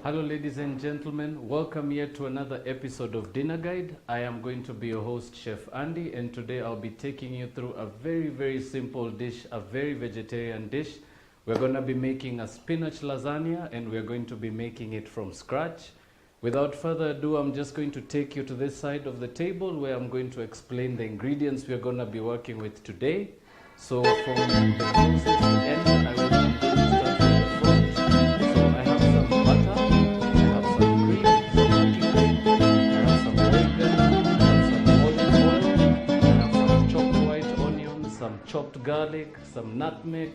Hello ladies and gentlemen, welcome here to another episode of Dinner Guide. I am going to be your host, Chef Andy, and today I'll be taking you through a very simple dish, a very vegetarian dish. We're going to be making a spinach lasagna and we're going to be making it from scratch. Without further ado, I'm just going to take you to this side of the table where I'm going to explain the ingredients we're going to be working with today. So from the closest end, I'm going to start with the front. So I have some butter, I have some cream, some cooking cream, I have some oregano, I have some olive oil, I have some chopped white onions, some chopped garlic, some nutmeg,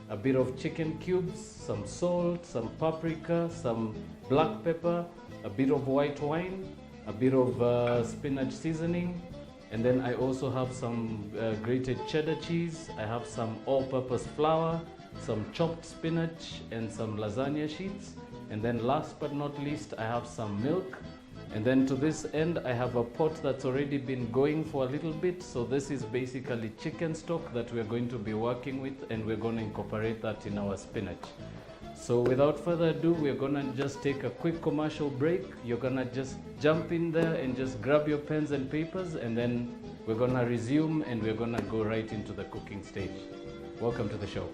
a bit of chicken cubes, some salt, some paprika, some black pepper, a bit of white wine, a bit of spinach seasoning, and then I also have some grated cheddar cheese. I have some all-purpose flour, some chopped spinach, and some lasagna sheets. And then last but not least, I have some milk. And then to this end, I have a pot that's already been going for a little bit. So this is basically chicken stock that we're going to be working with, and we're going to incorporate that in our spinach. So without further ado, we're gonna just take a quick commercial break. You're gonna just jump in there and just grab your pens and papers, and then we're gonna resume and we're gonna go right into the cooking stage. Welcome to the show.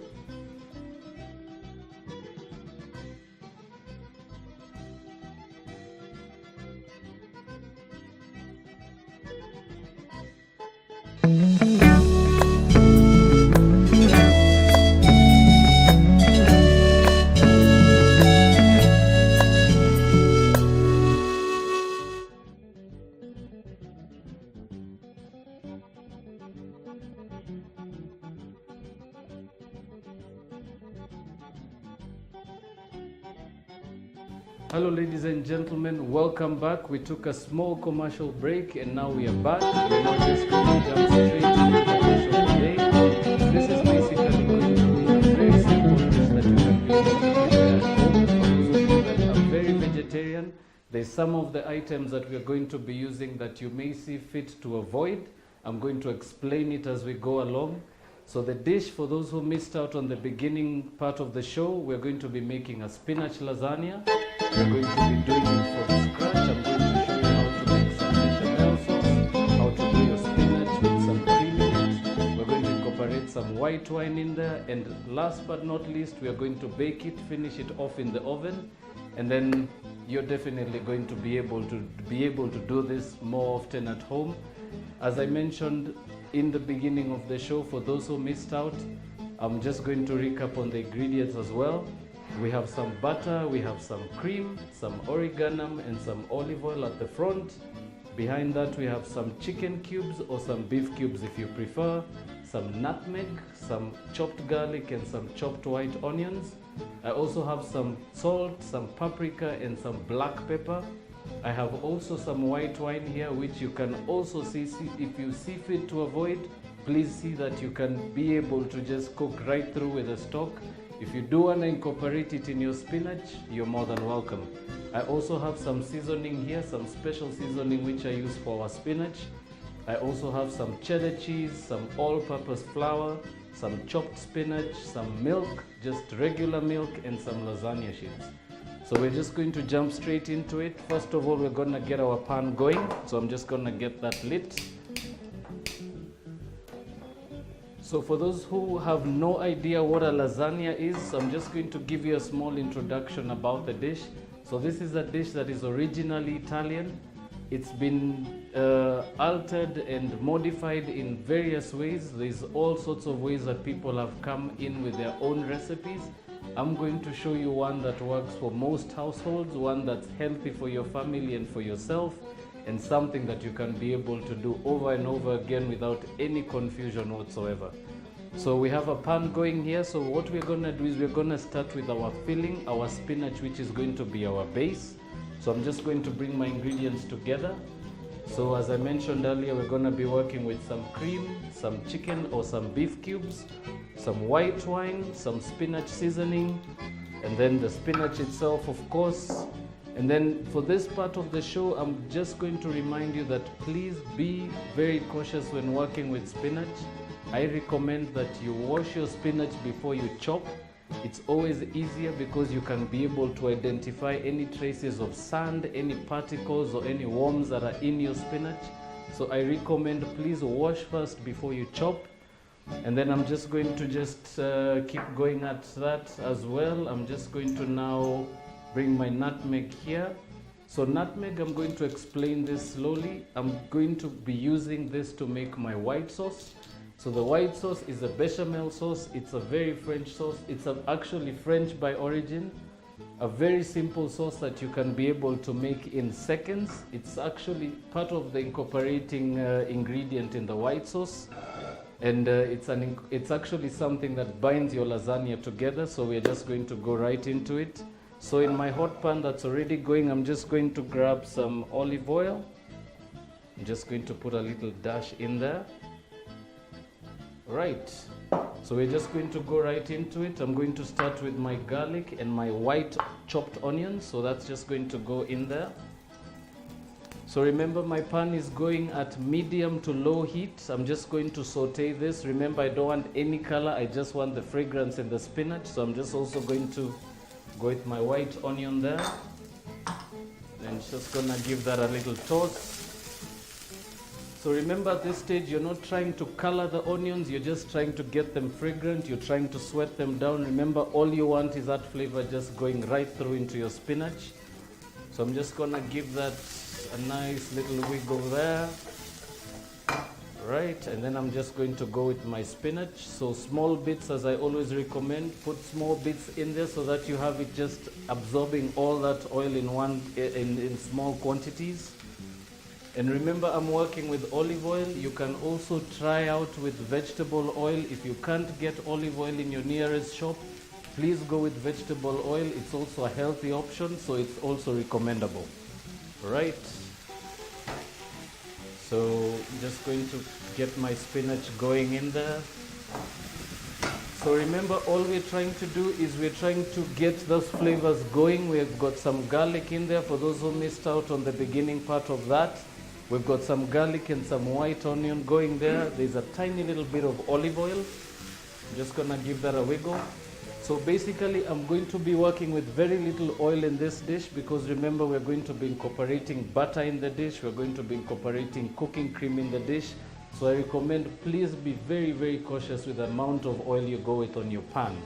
Hello ladies and gentlemen, welcome back. We took a small commercial break and now we are back. We're not just going to jump straight into the show today. This is basically going to be a very simple dish that you can be able to prepare at home. For those of you that are very vegetarian, there's some of the items that we're going to be using that you may see fit to avoid. I'm going to explain it as we go along. So the dish, for those who missed out on the beginning part of the show, we're going to be making a spinach lasagna. We're going to be doing it from scratch. I'm going to show you how to make some bechamel sauce, how to do your spinach with some cream in it. We're going to incorporate some white wine in there, and last but not least, we are going to bake it, finish it off in the oven, and then you're definitely going to be able to do this more often at home. As I mentioned in the beginning of the show, for those who missed out, I'm just going to recap on the ingredients as well. We have some butter, we have some cream, some oregano, and some olive oil at the front. Behind that, we have some chicken cubes or some beef cubes if you prefer, some nutmeg, some chopped garlic, and some chopped white onions. I also have some salt, some paprika, and some black pepper. I have also some white wine here, which you can also see if you see fit to avoid. Please see that you can be able to just cook right through with the stock. If you do want to incorporate it in your spinach, you're more than welcome. I also have some seasoning here, some special seasoning which I use for our spinach. I also have some cheddar cheese, some all-purpose flour, some chopped spinach, some milk, just regular milk, and some lasagna sheets. So we're just going to jump straight into it. First of all, we're going to get our pan going. So I'm just going to get that lit. So for those who have no idea what a lasagna is, I'm just going to give you a small introduction about the dish. So this is a dish that is originally Italian. It's been altered and modified in various ways. There's all sorts of ways that people have come in with their own recipes. I'm going to show you one that works for most households, one that's healthy for your family and for yourself, and something that you can be able to do over and over again without any confusion whatsoever. So we have a pan going here. So what we're going to do is we're going to start with our filling, our spinach, which is going to be our base. So I'm just going to bring my ingredients together. So as I mentioned earlier, we're going to be working with some cream, some chicken or some beef cubes, some white wine, some spinach seasoning, and then the spinach itself, of course. And then for this part of the show, I'm just going to remind you that please be very cautious when working with spinach. I recommend that you wash your spinach before you chop. It's always easier because you can be able to identify any traces of sand, any particles or any worms that are in your spinach. So I recommend please wash first before you chop. And then I'm just going to keep going at that as well. I'm just going to now bring my nutmeg here. So nutmeg, I'm going to explain this slowly. I'm going to be using this to make my white sauce. So the white sauce is a bechamel sauce. It's a very French sauce. It's actually French by origin. A very simple sauce that you can be able to make in seconds. It's actually part of the incorporating ingredient in the white sauce. And it's actually something that binds your lasagna together. So we're just going to go right into it. So in my hot pan that's already going, I'm just going to grab some olive oil. I'm just going to put a little dash in there. Right, so we're just going to go right into it. I'm going to start with my garlic and my white chopped onions. So that's just going to go in there. So remember, my pan is going at medium to low heat. I'm just going to saute this. Remember, I don't want any color. I just want the fragrance in the spinach. So I'm just also going to go with my white onion there. And just gonna give that a little toss. So remember, at this stage, you're not trying to color the onions, you're just trying to get them fragrant, you're trying to sweat them down. Remember, all you want is that flavor just going right through into your spinach. So I'm just gonna give that a nice little wiggle there. Right, and then I'm just going to go with my spinach. So small bits, as I always recommend, put small bits in there so that you have it just absorbing all that oil in small quantities. And remember, I'm working with olive oil. You can also try out with vegetable oil. If you can't get olive oil in your nearest shop, please go with vegetable oil. It's also a healthy option, so it's also recommendable. Right? So I'm just going to get my spinach going in there. So remember, all we're trying to do is we're trying to get those flavors going. We've got some garlic in there for those who missed out on the beginning part of that. We've got some garlic and some white onion going there. There's a tiny little bit of olive oil. I'm just gonna give that a wiggle. So basically, I'm going to be working with very little oil in this dish because remember, we're going to be incorporating butter in the dish. We're going to be incorporating cooking cream in the dish. So I recommend please be very, very cautious with the amount of oil you go with on your pan.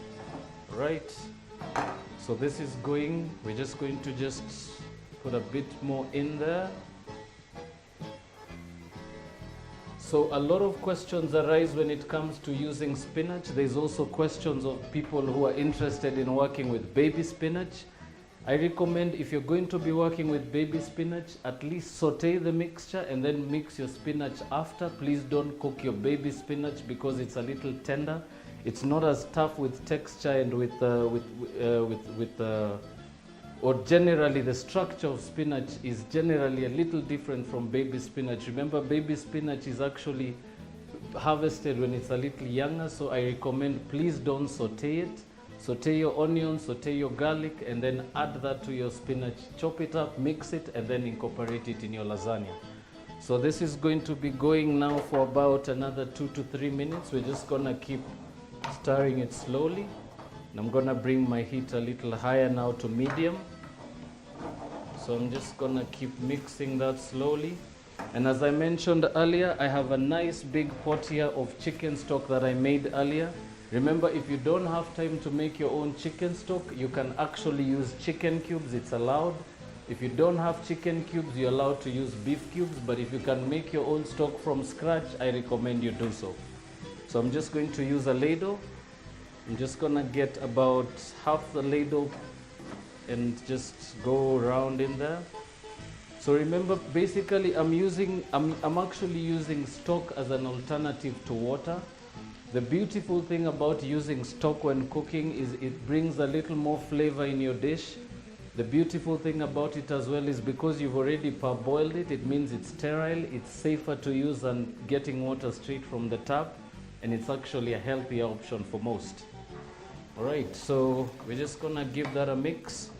Right? So this is going, we're just going to just put a bit more in there. So a lot of questions arise when it comes to using spinach. There's also questions of people who are interested in working with baby spinach. I recommend if you're going to be working with baby spinach, at least saute the mixture and then mix your spinach after. Please don't cook your baby spinach because it's a little tender. It's not as tough with texture and or generally the structure of spinach is generally a little different from baby spinach. Remember, baby spinach is actually harvested when it's a little younger, so I recommend please don't saute it. Saute your onions, saute your garlic, and then add that to your spinach. Chop it up, mix it, and then incorporate it in your lasagna. So this is going to be going now for about another 2 to 3 minutes. We're just gonna keep stirring it slowly. And I'm gonna bring my heat a little higher now to medium. So I'm just gonna keep mixing that slowly. And as I mentioned earlier, I have a nice big pot here of chicken stock that I made earlier. Remember, if you don't have time to make your own chicken stock, you can actually use chicken cubes, it's allowed. If you don't have chicken cubes, you're allowed to use beef cubes, but if you can make your own stock from scratch, I recommend you do so. So I'm just going to use a ladle. I'm just gonna get about half the ladle and just go around in there. So remember, basically I'm actually using stock as an alternative to water. The beautiful thing about using stock when cooking is it brings a little more flavor in your dish. The beautiful thing about it as well is because you've already parboiled it, it means it's sterile, it's safer to use than getting water straight from the tap, and it's actually a healthier option for most. Alright, so we're just gonna give that a mix.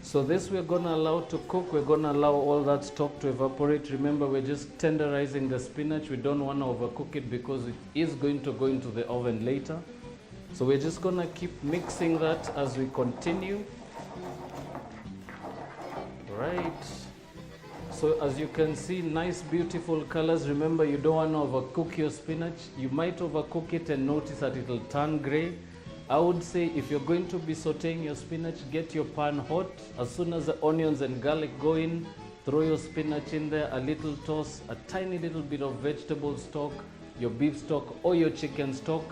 So this we're gonna allow to cook, we're gonna allow all that stock to evaporate. Remember, we're just tenderizing the spinach. We don't wanna overcook it because it is going to go into the oven later. So we're just gonna keep mixing that as we continue. Right. So as you can see, nice beautiful colors. Remember, you don't want to overcook your spinach. You might overcook it and notice that it'll turn gray. I would say if you're going to be sauteing your spinach, get your pan hot. As soon as the onions and garlic go in, throw your spinach in there, a little toss, a tiny little bit of vegetable stock, your beef stock or your chicken stock.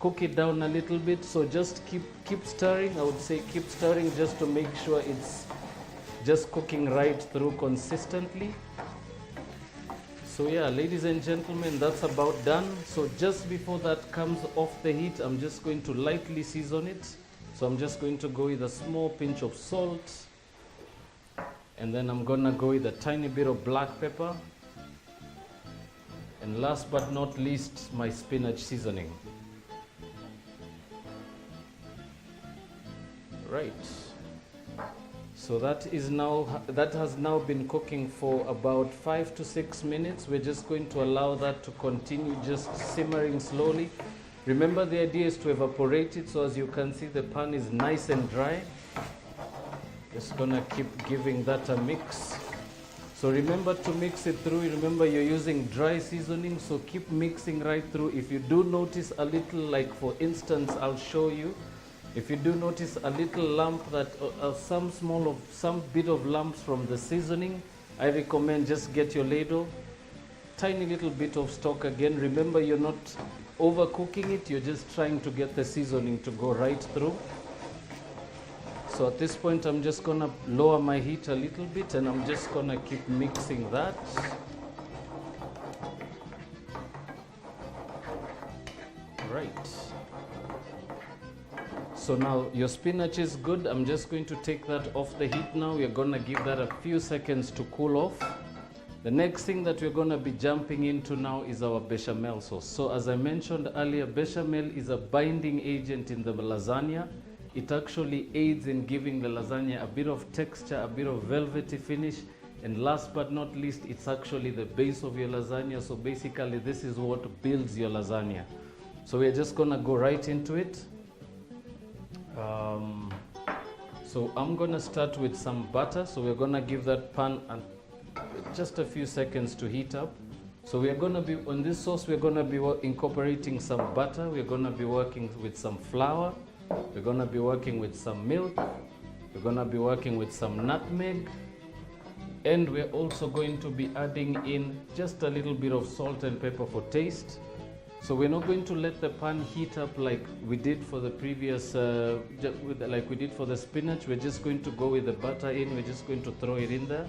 Cook it down a little bit. So just keep stirring. I would say keep stirring just to make sure it's just cooking right through consistently. So yeah, ladies and gentlemen, that's about done. So just before that comes off the heat, I'm just going to lightly season it. So I'm just going to go with a small pinch of salt, and then I'm gonna go with a tiny bit of black pepper, and last but not least, my spinach seasoning. Right. So that has now been cooking for about 5 to 6 minutes. We're just going to allow that to continue just simmering slowly. Remember, the idea is to evaporate it, so as you can see, the pan is nice and dry. Just gonna keep giving that a mix. So remember to mix it through. Remember, you're using dry seasoning, so keep mixing right through. If you do notice a little, like for instance, I'll show you. If you do notice a little lump, that some bit of lumps from the seasoning, I recommend just get your ladle, tiny little bit of stock again. Remember, you're not overcooking it, you're just trying to get the seasoning to go right through. So at this point, I'm just gonna lower my heat a little bit, and I'm just gonna keep mixing that. Right. So now your spinach is good. I'm just going to take that off the heat now. We're gonna give that a few seconds to cool off. The next thing that we're gonna be jumping into now is our bechamel sauce. So as I mentioned earlier, bechamel is a binding agent in the lasagna. It actually aids in giving the lasagna a bit of texture, a bit of velvety finish, and last but not least, it's actually the base of your lasagna. So basically, this is what builds your lasagna. So we're just gonna go right into it. So I'm gonna start with some butter. So we're gonna give that pan just a few seconds to heat up. So we're gonna be on this sauce, we're gonna be incorporating some butter. We're gonna be working with some flour. We're gonna be working with some milk. We're gonna be working with some nutmeg, and we're also going to be adding in just a little bit of salt and pepper for taste. So we're not going to let the pan heat up like we did for the previous, like we did for the spinach. We're just going to go with the butter in. We're just going to throw it in there.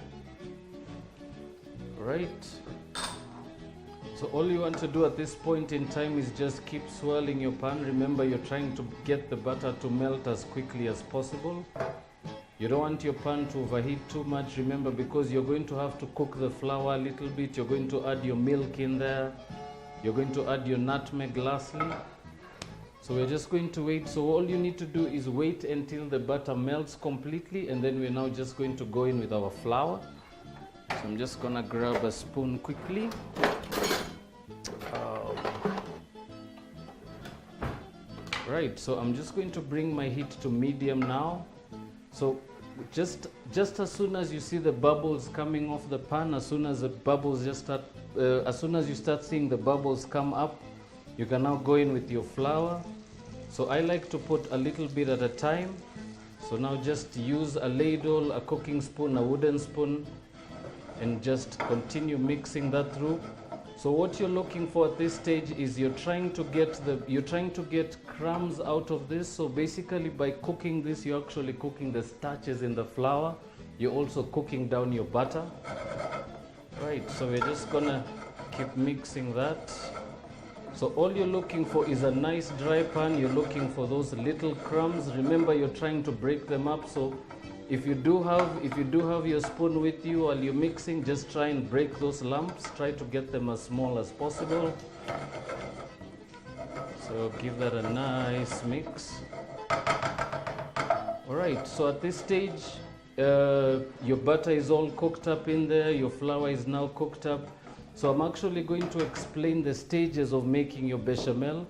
Right. So all you want to do at this point in time is just keep swirling your pan. Remember, you're trying to get the butter to melt as quickly as possible. You don't want your pan to overheat too much. Remember, because you're going to have to cook the flour a little bit. You're going to add your milk in there. You're going to add your nutmeg lastly. So we're just going to wait. So all you need to do is wait until the butter melts completely, and then we're now just going to go in with our flour. So I'm just gonna grab a spoon quickly. Right, so I'm just going to bring my heat to medium now. So just as soon as you see the bubbles coming off the pan, as soon as the bubbles as soon as you start seeing the bubbles come up, you can now go in with your flour. So I like to put a little bit at a time. So now just use a ladle, a cooking spoon, a wooden spoon, and just continue mixing that through. So what you're looking for at this stage is you're trying to get crumbs out of this. So basically, by cooking this, you're actually cooking the starches in the flour. You're also cooking down your butter. Right, so we're just gonna keep mixing that. So all you're looking for is a nice dry pan. You're looking for those little crumbs. Remember, you're trying to break them up. So if you do have your spoon with you while you're mixing, just try and break those lumps. Try to get them as small as possible. So give that a nice mix. All right, so at this stage, your butter is all cooked up in there. Your flour is now cooked up. So I'm actually going to explain the stages of making your bechamel.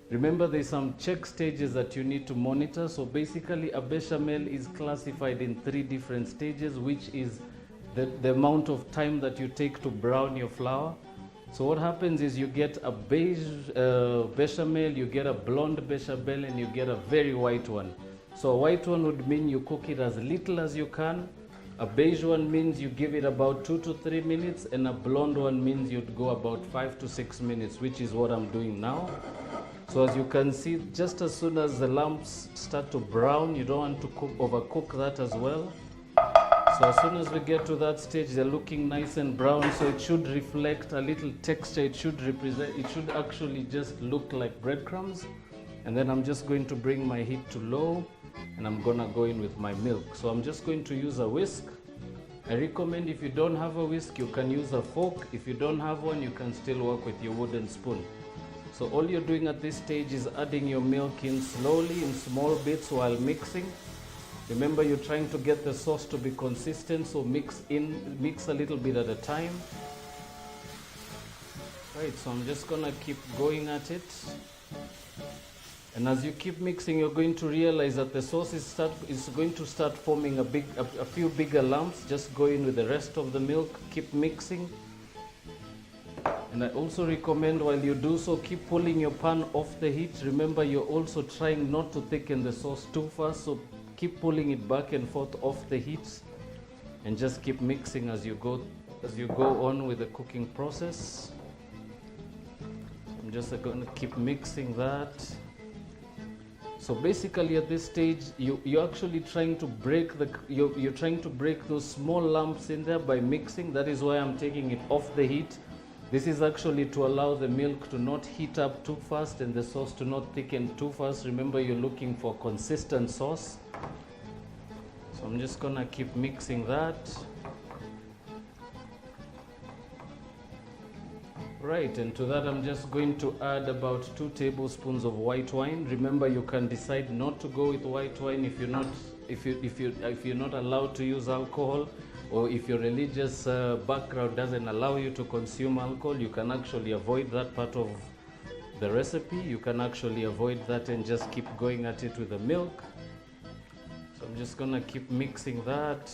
Remember, there's some check stages that you need to monitor. So basically, a bechamel is classified in 3 different stages, which is the amount of time that you take to brown your flour. So what happens is you get a beige bechamel, you get a blonde bechamel, and you get a very white one. So a white one would mean you cook it as little as you can. A beige one means you give it about 2 to 3 minutes, and a blonde one means you'd go about 5 to 6 minutes, which is what I'm doing now. So as you can see, just as soon as the lumps start to brown, you don't want to overcook that as well. So as soon as we get to that stage, they're looking nice and brown, so it should reflect a little texture. It should actually just look like breadcrumbs. And then I'm just going to bring my heat to low, and I'm gonna go in with my milk. So I'm just going to use a whisk. I recommend, if you don't have a whisk, you can use a fork. If you don't have one, you can still work with your wooden spoon. So all you're doing at this stage is adding your milk in slowly in small bits while mixing. Remember, you're trying to get the sauce to be consistent, so mix a little bit at a time. Right, so I'm just gonna keep going at it. And as you keep mixing, you're going to realize that the sauce is going to start forming a few bigger lumps. Just go in with the rest of the milk, keep mixing. And I also recommend, while you do so, keep pulling your pan off the heat. Remember, you're also trying not to thicken the sauce too fast, so keep pulling it back and forth off the heat, and just keep mixing as you go on with the cooking process. I'm just going to keep mixing that. So basically, at this stage, you're actually trying to break you're trying to break those small lumps in there by mixing. That is why I'm taking it off the heat. This is actually to allow the milk to not heat up too fast and the sauce to not thicken too fast. Remember, you're looking for consistent sauce. So I'm just gonna keep mixing that. Right, and to that I'm just going to add about 2 tablespoons of white wine. Remember, you can decide not to go with white wine if you're not allowed to use alcohol, or if your religious background doesn't allow you to consume alcohol. You can actually avoid that part of the recipe. You can actually avoid that and just keep going at it with the milk. So I'm just gonna keep mixing that.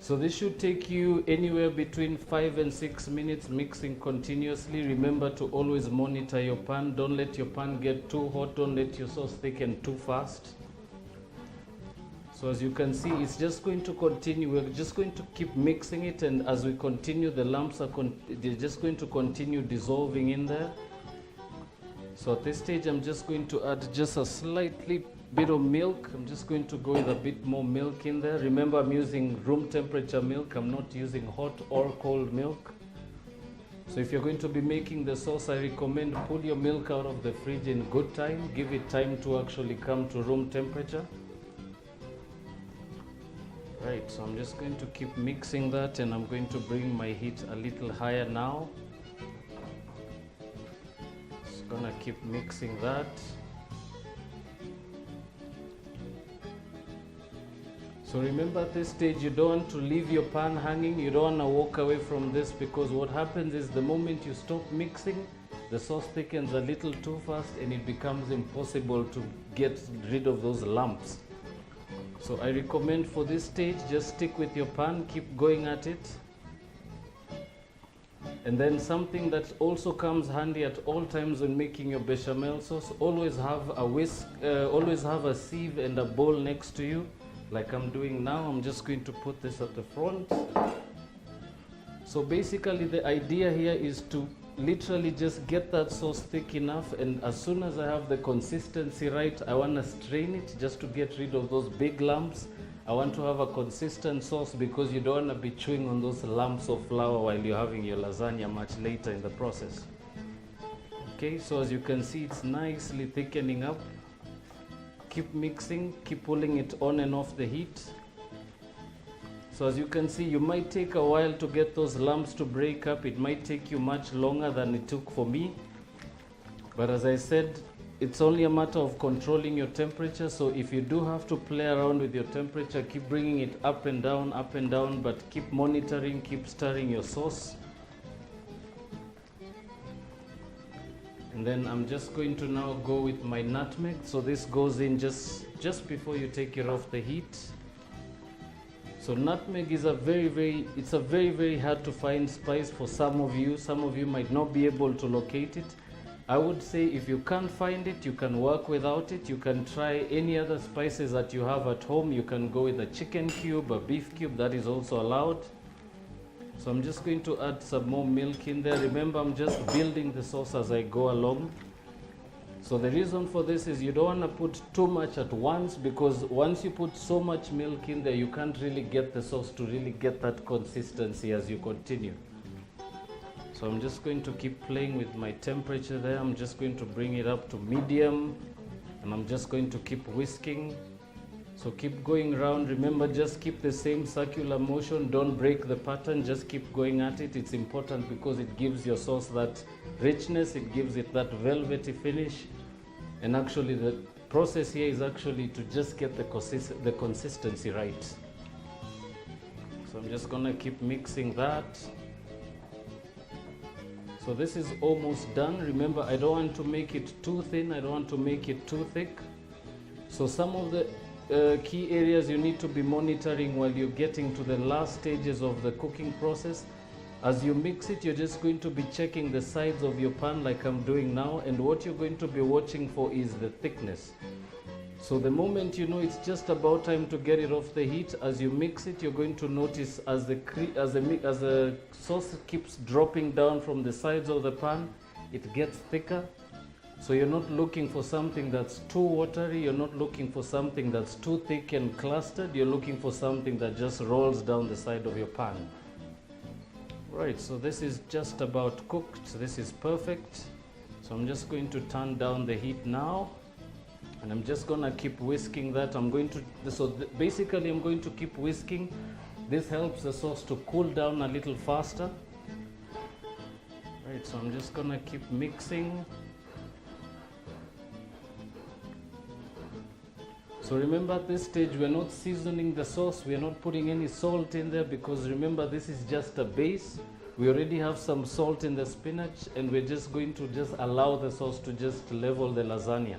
So this should take you anywhere between 5 and 6 minutes mixing continuously. Remember to always monitor your pan. Don't let your pan get too hot. Don't let your sauce thicken too fast. So as you can see, it's just going to continue. We're just going to keep mixing it, and as we continue, the lumps they're just going to continue dissolving in there. So at this stage, I'm just going to add just a slightly bit of milk. I'm just going to go with a bit more milk in there. Remember, I'm using room temperature milk. I'm not using hot or cold milk. So if you're going to be making the sauce, I recommend pull your milk out of the fridge in good time. Give it time to actually come to room temperature. Right, so I'm just going to keep mixing that, and I'm going to bring my heat a little higher now. Just gonna keep mixing that. So remember, at this stage, you don't want to leave your pan hanging. You don't want to walk away from this, because what happens is the moment you stop mixing, the sauce thickens a little too fast and it becomes impossible to get rid of those lumps. So I recommend for this stage, just stick with your pan, keep going at it. And then something that also comes handy at all times when making your bechamel sauce, always have a whisk, always have a sieve and a bowl next to you. Like I'm doing now, I'm just going to put this at the front. So basically the idea here is to literally just get that sauce thick enough, and as soon as I have the consistency right, I want to strain it just to get rid of those big lumps. I want to have a consistent sauce, because you don't want to be chewing on those lumps of flour while you're having your lasagna much later in the process. Okay, so as you can see, it's nicely thickening up. Keep mixing, keep pulling it on and off the heat. So as you can see, you might take a while to get those lumps to break up. It might take you much longer than it took for me. But as I said, it's only a matter of controlling your temperature. So if you do have to play around with your temperature, keep bringing it up and down, but keep monitoring, keep stirring your sauce. And then I'm just going to now go with my nutmeg. So this goes in just before you take it off the heat. So nutmeg is it's a very hard to find spice for some of you. Some of you might not be able to locate it. I would say if you can't find it, you can work without it. You can try any other spices that you have at home. You can go with a chicken cube, a beef cube, that is also allowed. So I'm just going to add some more milk in there. Remember, I'm just building the sauce as I go along. So the reason for this is you don't want to put too much at once, because once you put so much milk in there, you can't really get the sauce to really get that consistency as you continue. So I'm just going to keep playing with my temperature there. I'm just going to bring it up to medium, and I'm just going to keep whisking. So keep going around. Remember, just keep the same circular motion. Don't break the pattern. Just keep going at it. It's important because it gives your sauce that richness. It gives it that velvety finish. And actually, the process here is actually to just get the consistency right. So I'm just going to keep mixing that. So this is almost done. Remember, I don't want to make it too thin. I don't want to make it too thick. So some of the key areas you need to be monitoring while you're getting to the last stages of the cooking process. As you mix it, you're just going to be checking the sides of your pan like I'm doing now, and what you're going to be watching for is the thickness. So the moment you know it's just about time to get it off the heat, as you mix it, you're going to notice as the sauce keeps dropping down from the sides of the pan, it gets thicker. So you're not looking for something that's too watery, you're not looking for something that's too thick and clustered, you're looking for something that just rolls down the side of your pan. Right, so this is just about cooked. This is perfect. So I'm just going to turn down the heat now, and I'm just gonna keep whisking that. Basically I'm going to keep whisking. This helps the sauce to cool down a little faster. Right, so I'm just gonna keep mixing. So remember, at this stage we're not seasoning the sauce, we're not putting any salt in there, because remember, this is just a base. We already have some salt in the spinach, and we're just going to just allow the sauce to just level the lasagna.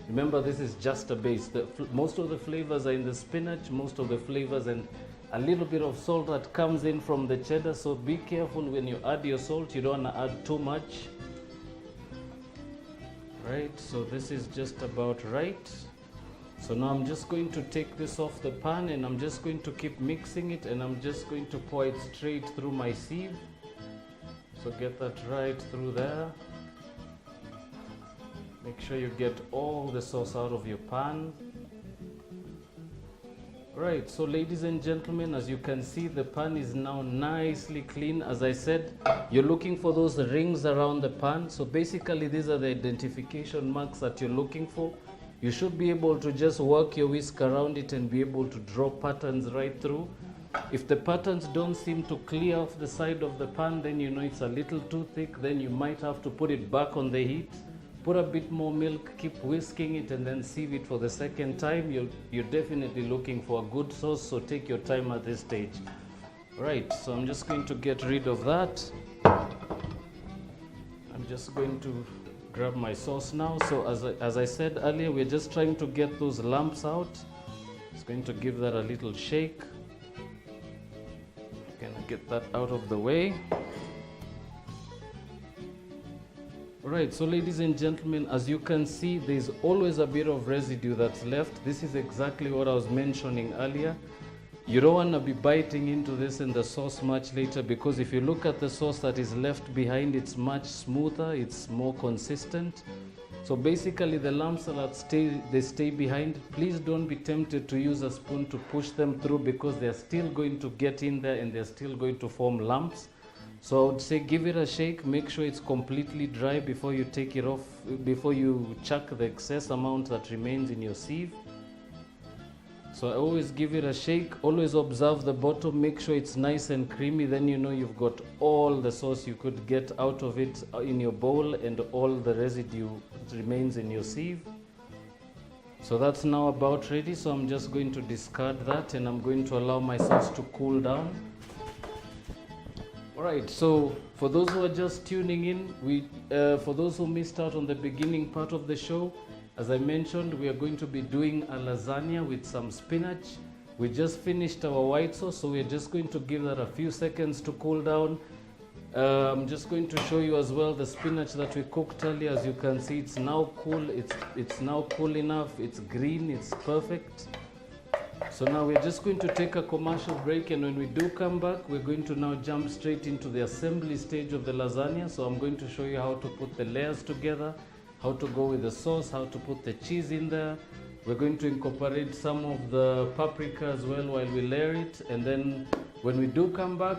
Remember, this is just a base. Most of the flavors are in the spinach, most of the flavors, and a little bit of salt that comes in from the cheddar. So be careful when you add your salt, you don't want to add too much. Right, so this is just about right. So now I'm just going to take this off the pan, and I'm just going to keep mixing it, and I'm just going to pour it straight through my sieve. So get that right through there. Make sure you get all the sauce out of your pan. Right, so ladies and gentlemen, as you can see, the pan is now nicely clean. As I said, you're looking for those rings around the pan. So basically these are the identification marks that you're looking for. You should be able to just work your whisk around it and be able to draw patterns right through. If the patterns don't seem to clear off the side of the pan, then you know it's a little too thick. Then you might have to put it back on the heat. Put a bit more milk, keep whisking it, and then sieve it for the second time. You're definitely looking for a good sauce, so take your time at this stage. Right, so I'm just going to get rid of that. I'm just going to grab my sauce now. So as I said earlier, we're just trying to get those lumps out. Just going to give that a little shake. Gonna get that out of the way. Right, so ladies and gentlemen, as you can see, there's always a bit of residue that's left. This is exactly what I was mentioning earlier. You don't want to be biting into this in the sauce much later, because if you look at the sauce that is left behind, it's much smoother, it's more consistent. So basically the lumps that stay behind, please don't be tempted to use a spoon to push them through, because they're still going to get in there and they're still going to form lumps. So I would say give it a shake, make sure it's completely dry before you take it off, before you chuck the excess amount that remains in your sieve. So I always give it a shake, always observe the bottom, make sure it's nice and creamy, then you know you've got all the sauce you could get out of it in your bowl, and all the residue that remains in your sieve. So that's now about ready, so I'm just going to discard that, and I'm going to allow my sauce to cool down. Alright, so for those who are just tuning in, for those who missed out on the beginning part of the show, as I mentioned, we are going to be doing a lasagna with some spinach. We just finished our white sauce, so we're just going to give that a few seconds to cool down. I'm just going to show you as well the spinach that we cooked earlier. As you can see, it's now cool. It's now cool enough. It's green. It's perfect. So now we're just going to take a commercial break, and when we do come back, we're going to now jump straight into the assembly stage of the lasagna. So I'm going to show you how to put the layers together, how to go with the sauce, how to put the cheese in there. We're going to incorporate some of the paprika as well while we layer it, and then when we do come back,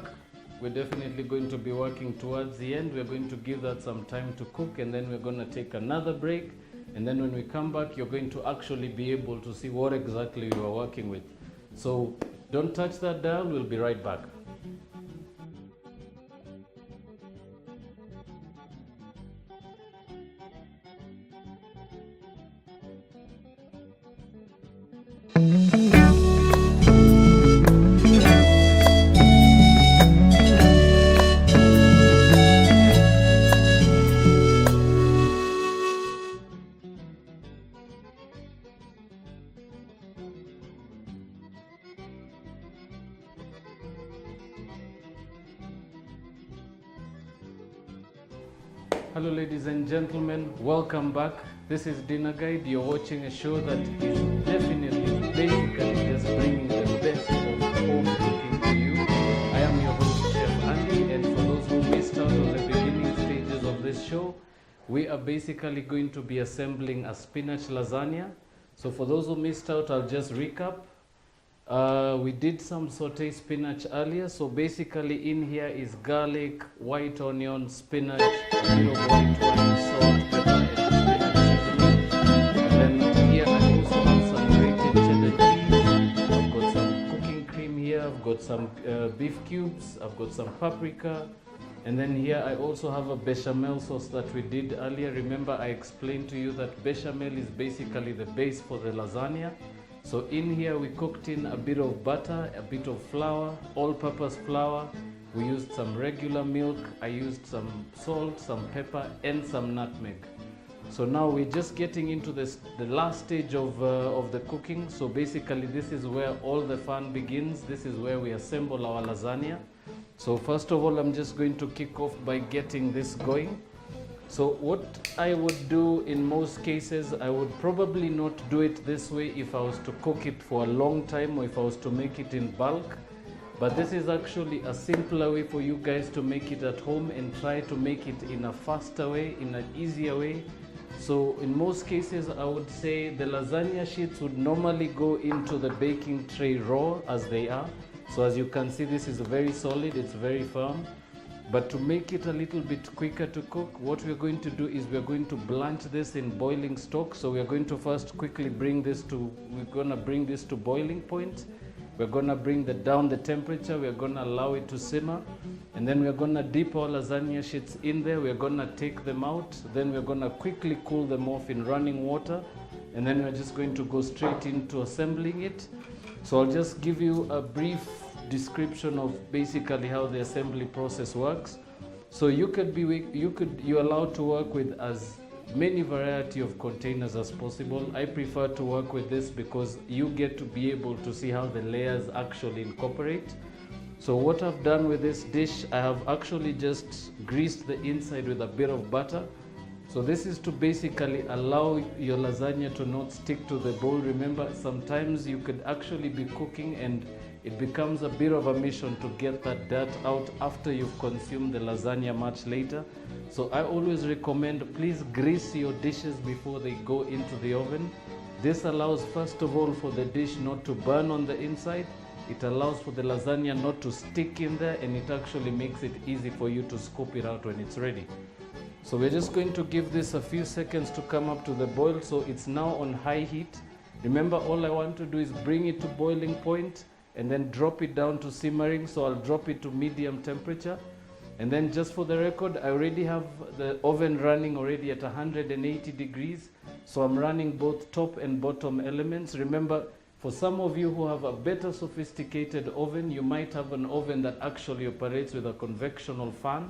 we're definitely going to be working towards the end. We're going to give that some time to cook, and then we're going to take another break. And then when we come back, you're going to actually be able to see what exactly we are working with. So don't touch that dial, we'll be right back. Hello ladies and gentlemen, welcome back. This is Dinner Guide. You're watching a show that is definitely basically just bringing the best of home cooking to you. I am your host Chef Andy, and for those who missed out on the beginning stages of this show, we are basically going to be assembling a spinach lasagna. So for those who missed out, I'll just recap. We did some sauté spinach earlier, so basically in here is garlic, white onion, spinach, a bit of white wine, salt, pepper, and spinach seasoning. And then here I also have some grated cheddar cheese. I've got some cooking cream here. I've got some beef cubes. I've got some paprika. And then here I also have a bechamel sauce that we did earlier. Remember, I explained to you that bechamel is basically the base for the lasagna. So in here we cooked in a bit of butter, a bit of flour, all-purpose flour. We used some regular milk. I used some salt, some pepper, and some nutmeg. So now we're just getting into the last stage of the cooking. So basically this is where all the fun begins. This is where we assemble our lasagna. So first of all, I'm just going to kick off by getting this going. So what I would do in most cases, I would probably not do it this way if I was to cook it for a long time or if I was to make it in bulk. But this is actually a simpler way for you guys to make it at home and try to make it in a faster way, in an easier way. So in most cases, I would say the lasagna sheets would normally go into the baking tray raw as they are. So as you can see, this is very solid, it's very firm. But to make it a little bit quicker to cook, what we're going to do is we're going to blanch this in boiling stock. So we're going to first quickly bring this to boiling point. We're going to bring down the temperature. We're going to allow it to simmer. And then we're going to dip our lasagna sheets in there. We're going to take them out. Then we're going to quickly cool them off in running water. And then we're just going to go straight into assembling it. So I'll just give you a brief description of basically how the assembly process works. So you're allowed to work with as many variety of containers as possible. I prefer to work with this because you get to be able to see how the layers actually incorporate. So what I've done with this dish, I have actually just greased the inside with a bit of butter. So this is to basically allow your lasagna to not stick to the bowl. Remember, sometimes you could actually be cooking and it becomes a bit of a mission to get that dirt out after you've consumed the lasagna much later. So I always recommend, please grease your dishes before they go into the oven. This allows, first of all, for the dish not to burn on the inside. It allows for the lasagna not to stick in there, and it actually makes it easy for you to scoop it out when it's ready. So we're just going to give this a few seconds to come up to the boil. So it's now on high heat. Remember, all I want to do is bring it to boiling point and then drop it down to simmering. So I'll drop it to medium temperature. And then just for the record, I already have the oven running already at 180 degrees. So I'm running both top and bottom elements. Remember, For some of you who have a better sophisticated oven, you might have an oven that actually operates with a convectional fan.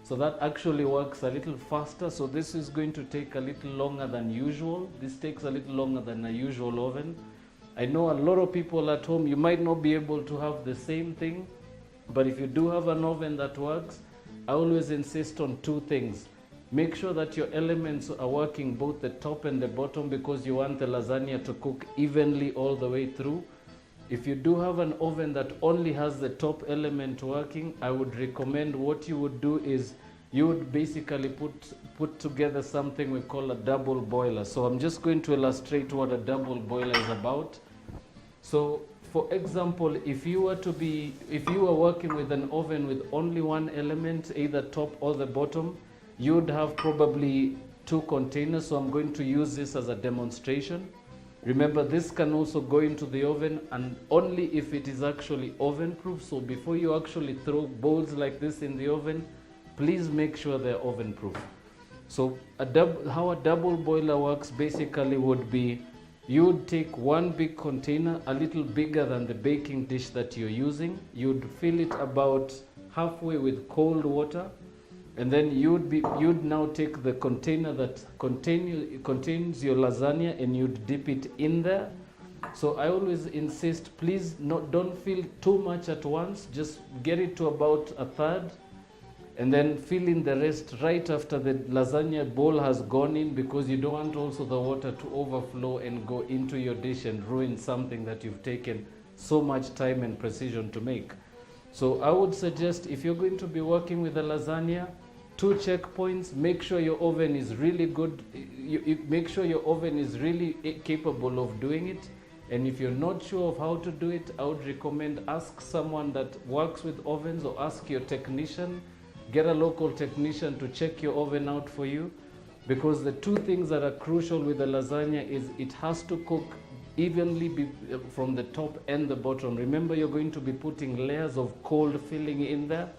So that actually works a little faster. So this is going to take a little longer than usual. This takes a little longer than a usual oven. I know a lot of people at home, you might not be able to have the same thing, but if you do have an oven that works, I always insist on two things. Make sure that your elements are working both the top and the bottom, because you want the lasagna to cook evenly all the way through. If you do have an oven that only has the top element working, I would recommend what you would do is you would basically put together something we call a double boiler. So I'm just going to illustrate what a double boiler is about. So for example, if you were working with an oven with only one element, either top or the bottom, you would have probably two containers. So I'm going to use this as a demonstration. Remember, this can also go into the oven, and only if it is actually oven proof. So before you actually throw bowls like this in the oven, please make sure they're oven proof. So how a double boiler works basically would be, you would take one big container, a little bigger than the baking dish that you're using. You'd fill it about halfway with cold water. And then you'd now take the container that contains your lasagna, and you'd dip it in there. So I always insist, please don't fill too much at once. Just get it to about a third, and then fill in the rest right after the lasagna bowl has gone in, because you don't want also the water to overflow and go into your dish and ruin something that you've taken so much time and precision to make. So I would suggest, if you're going to be working with a lasagna, 2 checkpoints. Make sure your oven is really good. Make sure your oven is really capable of doing it. And if you're not sure of how to do it, I would recommend ask someone that works with ovens, or ask your technician. Get a local technician to check your oven out for you, because the two things that are crucial with the lasagna is it has to cook evenly from the top and the bottom. Remember, you're going to be putting layers of cold filling in there.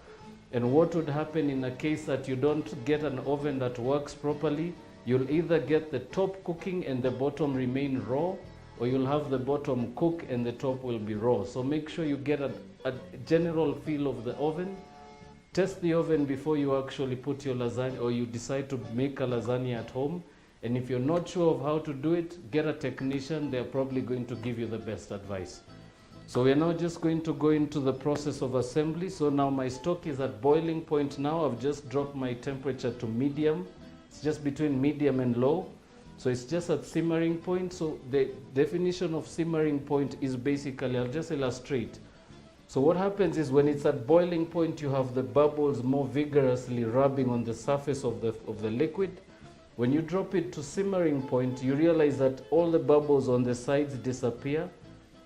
And what would happen in a case that you don't get an oven that works properly, you'll either get the top cooking and the bottom remain raw, or you'll have the bottom cook and the top will be raw. So make sure you get a general feel of the oven. Test the oven before you actually put your lasagna, or you decide to make a lasagna at home. And if you're not sure of how to do it, get a technician. They're probably going to give you the best advice. So we're now just going to go into the process of assembly. So now my stock is at boiling point now. I've just dropped my temperature to medium. It's just between medium and low. So it's just at simmering point. So the definition of simmering point is basically, I'll just illustrate. So what happens is, when it's at boiling point, you have the bubbles more vigorously rubbing on the surface of the liquid. When you drop it to simmering point, you realize that all the bubbles on the sides disappear.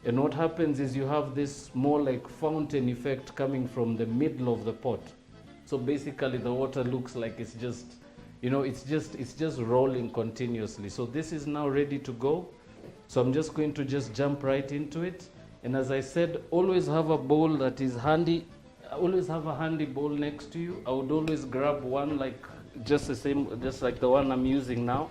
And what happens is you have this more like fountain effect coming from the middle of the pot. So basically the water looks like it's just, it's just rolling continuously. So this is now ready to go. So I'm just going to just jump right into it. And as I said, always have a bowl that is handy. Always have a handy bowl next to you. I would always grab one just like the one I'm using now.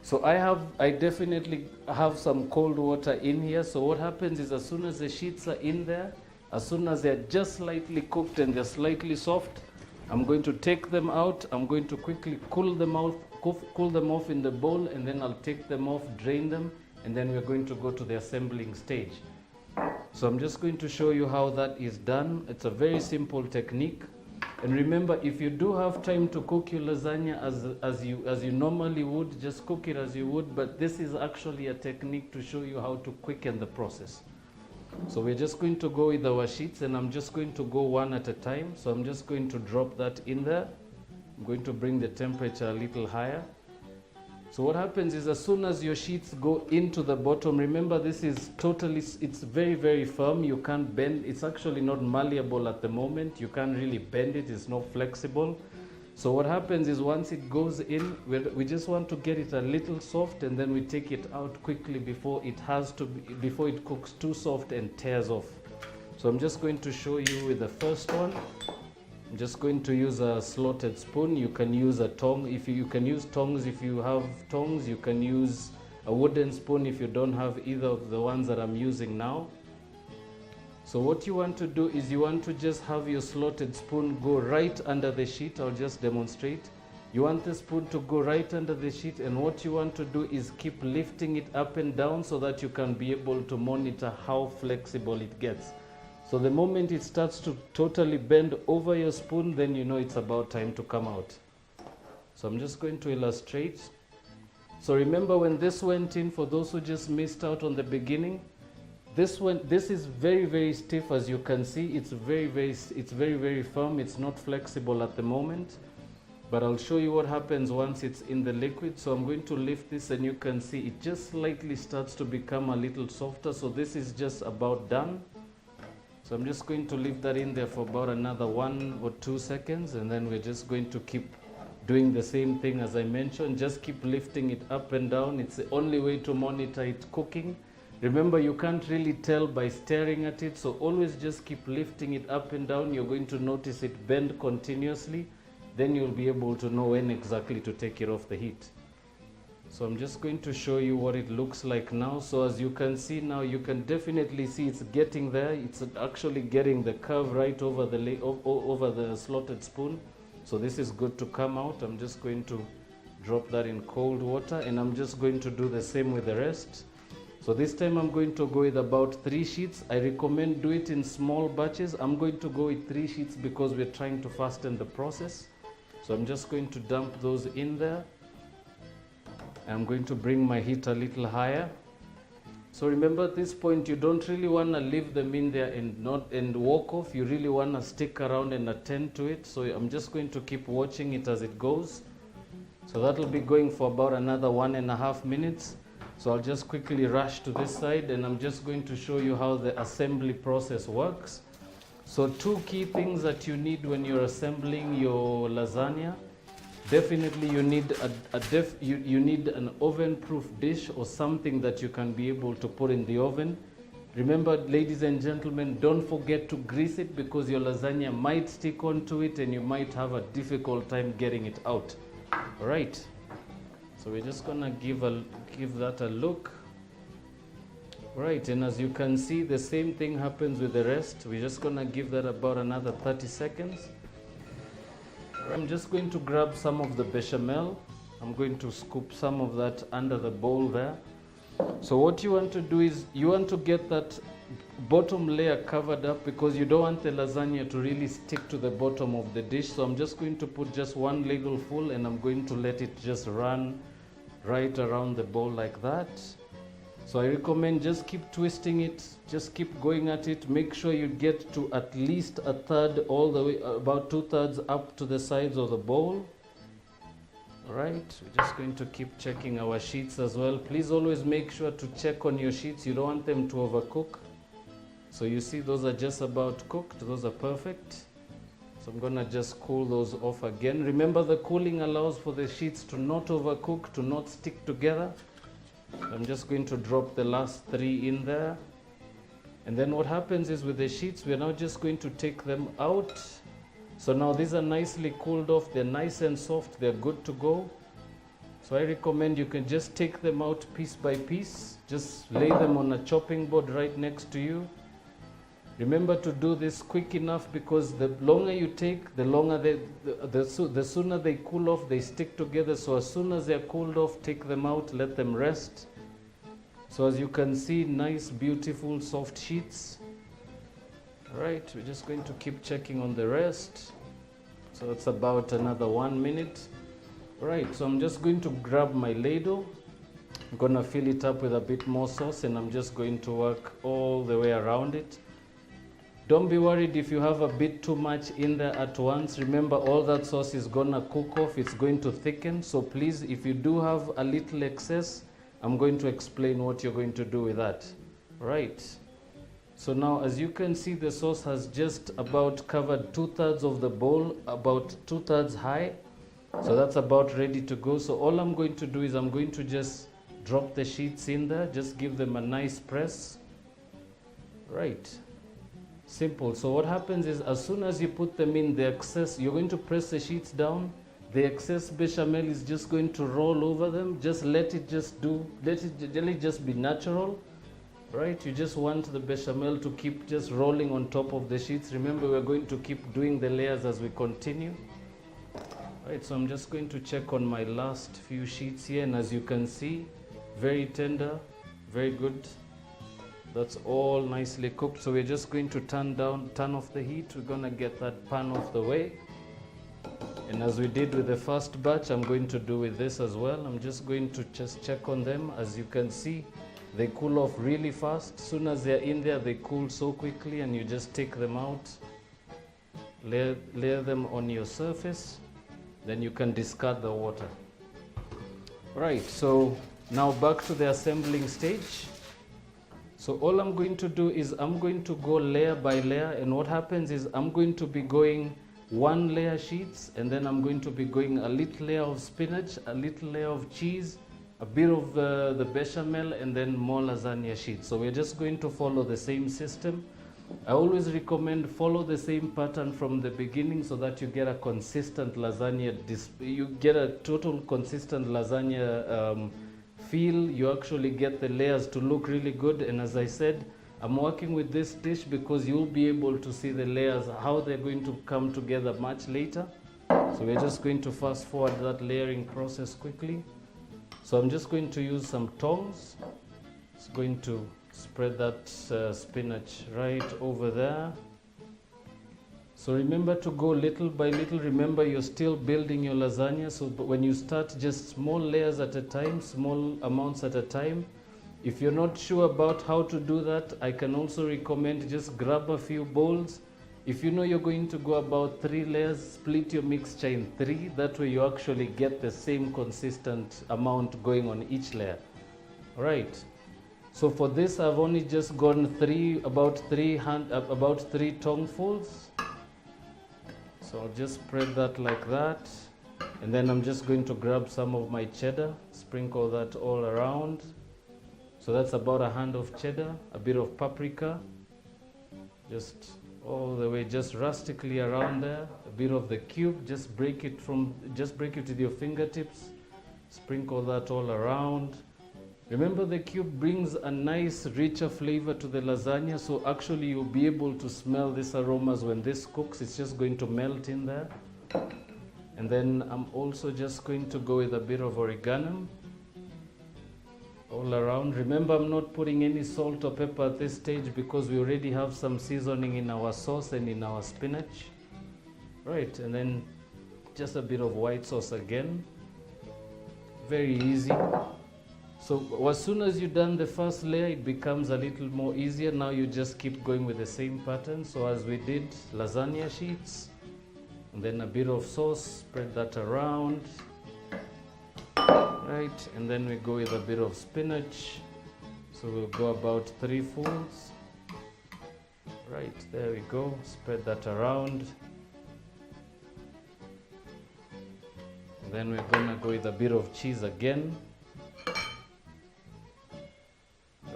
So I definitely have some cold water in here. So what happens is, as soon as the sheets are in there, as soon as they're just slightly cooked and they're slightly soft, I'm going to take them out. I'm going to quickly cool them off in the bowl, and then I'll take them off, drain them, and then we're going to go to the assembling stage. So I'm just going to show you how that is done. It's a very simple technique. And remember, if you do have time to cook your lasagna as you normally would, just cook it as you would. But this is actually a technique to show you how to quicken the process. So we're just going to go with our sheets, and I'm just going to go one at a time. So I'm just going to drop that in there. I'm going to bring the temperature a little higher. So what happens is, as soon as your sheets go into the bottom, remember this is it's very, very firm. You can't bend. It's actually not malleable at the moment. You can't really bend it. It's not flexible. So what happens is, once it goes in, we just want to get it a little soft, and then we take it out quickly before it cooks too soft and tears off. So I'm just going to show you with the first one. I'm just going to use a slotted spoon. You can use a tong. You can use tongs if you have tongs. You can use a wooden spoon if you don't have either of the ones that I'm using now. So what you want to do is you want to just have your slotted spoon go right under the sheet. I'll just demonstrate. You want the spoon to go right under the sheet, and what you want to do is keep lifting it up and down so that you can be able to monitor how flexible it gets. So the moment it starts to totally bend over your spoon, then you know it's about time to come out. So I'm just going to illustrate. So remember when this went in, for those who just missed out on the beginning, this is very stiff. As you can see, it's very firm. It's not flexible at the moment, but I'll show you what happens once it's in the liquid. So I'm going to lift this, and you can see it just slightly starts to become a little softer. So this is just about done. So I'm just going to leave that in there for about another 1 or 2 seconds, and then we're just going to keep doing the same thing as I mentioned. Just keep lifting it up and down. It's the only way to monitor it cooking. Remember, you can't really tell by staring at it, so always just keep lifting it up and down. You're going to notice it bend continuously. Then you'll be able to know when exactly to take it off the heat. So I'm just going to show you what it looks like now. So as you can see now, you can definitely see it's getting there. It's actually getting the curve right over the slotted spoon. So this is good to come out. I'm just going to drop that in cold water, and I'm just going to do the same with the rest. So this time I'm going to go with about 3 sheets. I recommend do it in small batches. I'm going to go with 3 sheets because we're trying to fasten the process. So I'm just going to dump those in there. I'm going to bring my heat a little higher. So remember, at this point you don't really want to leave them in there and walk off. You really want to stick around and attend to it. So I'm just going to keep watching it as it goes. So that will be going for about another 1.5 minutes. So I'll just quickly rush to this side, and I'm just going to show you how the assembly process works. So 2 key things that you need when you're assembling your lasagna. Definitely you need you need an oven-proof dish or something that you can be able to put in the oven. Remember, ladies and gentlemen, don't forget to grease it, because your lasagna might stick onto it and you might have a difficult time getting it out. All right. So we're just gonna give that a look. Right, and as you can see, the same thing happens with the rest. We're just gonna give that about another 30 seconds. I'm just going to grab some of the bechamel. I'm going to scoop some of that under the bowl there. So what you want to do is you want to get that bottom layer covered up, because you don't want the lasagna to really stick to the bottom of the dish. So I'm just going to put just 1 ladle full, and I'm going to let it just run right around the bowl like that. So I recommend just keep twisting it, just keep going at it. Make sure you get to at least 1/3 all the way, about 2/3 up to the sides of the bowl. All right, we're just going to keep checking our sheets as well. Please always make sure to check on your sheets. You don't want them to overcook. So you see, those are just about cooked. Those are perfect. So I'm gonna just cool those off again. Remember, the cooling allows for the sheets to not overcook, to not stick together. I'm just going to drop the last 3 in there. And then what happens is, with the sheets, we're now just going to take them out. So now these are nicely cooled off. They're nice and soft. They're good to go. So I recommend you can just take them out piece by piece. Just lay them on a chopping board right next to you. Remember to do this quick enough, because the longer you take, the longer the sooner they cool off, they stick together. So as soon as they're cooled off, take them out, let them rest. So as you can see, nice, beautiful, soft sheets. All right, we're just going to keep checking on the rest. So it's about another 1 minute. All right, so I'm just going to grab my ladle. I'm gonna fill it up with a bit more sauce, and I'm just going to work all the way around it. Don't be worried if you have a bit too much in there at once. Remember, all that sauce is gonna cook off. It's going to thicken. So please, if you do have a little excess, I'm going to explain what you're going to do with that. Right. So now, as you can see, the sauce has just about covered 2/3 of the bowl, about 2/3 high. So that's about ready to go. So all I'm going to do is I'm going to just drop the sheets in there. Just give them a nice press. Right. Simple. So what happens is, as soon as you put them in, the excess, you're going to press the sheets down. The excess bechamel is just going to roll over them. Just let it just be natural, right? You just want the bechamel to keep just rolling on top of the sheets. Remember, we're going to keep doing the layers as we continue. Right, so I'm just going to check on my last few sheets here, and as you can see, very tender, very good. That's all nicely cooked. So we're just going to turn off the heat. We're gonna get that pan off the way. And as we did with the first batch, I'm going to do with this as well. I'm just going to just check on them. As you can see, they cool off really fast. As soon as they're in there, they cool so quickly, and you just take them out, layer them on your surface, then you can discard the water. Right, so now back to the assembling stage. So all I'm going to do is I'm going to go layer by layer, and what happens is I'm going to be going one layer sheets, and then I'm going to be going a little layer of spinach, a little layer of cheese, a bit of the bechamel, and then more lasagna sheets. So we're just going to follow the same system. I always recommend follow the same pattern from the beginning so that you get a consistent lasagna, you get a total consistent lasagna feel. You actually get the layers to look really good. And as I said, I'm working with this dish because you'll be able to see the layers, how they're going to come together much later. So we're just going to fast forward that layering process quickly. So I'm just going to use some tongs. It's going to spread that spinach right over there. So remember to go little by little. Remember, you're still building your lasagna. So when you start, just small layers at a time, small amounts at a time. If you're not sure about how to do that, I can also recommend just grab a few bowls. If you know you're going to go about 3 layers, split your mixture in 3. That way you actually get the same consistent amount going on each layer. All right. So for this, I've only just gone about three tonguefuls. So I'll just spread that like that. And then I'm just going to grab some of my cheddar, sprinkle that all around. So that's about a hand of cheddar, a bit of paprika, just all the way, just rustically around there. A bit of the cube, just break it with your fingertips. Sprinkle that all around. Remember, the cube brings a nice, richer flavor to the lasagna. So actually, you'll be able to smell these aromas when this cooks. It's just going to melt in there. And then I'm also just going to go with a bit of oregano all around. Remember, I'm not putting any salt or pepper at this stage because we already have some seasoning in our sauce and in our spinach. Right, and then just a bit of white sauce again. Very easy. So as soon as you've done the first layer, it becomes a little more easier. Now you just keep going with the same pattern. So as we did, lasagna sheets, and then a bit of sauce, spread that around. Right, and then we go with a bit of spinach. So we'll go about 3 fulls. Right, there we go, spread that around. And then we're gonna go with a bit of cheese again.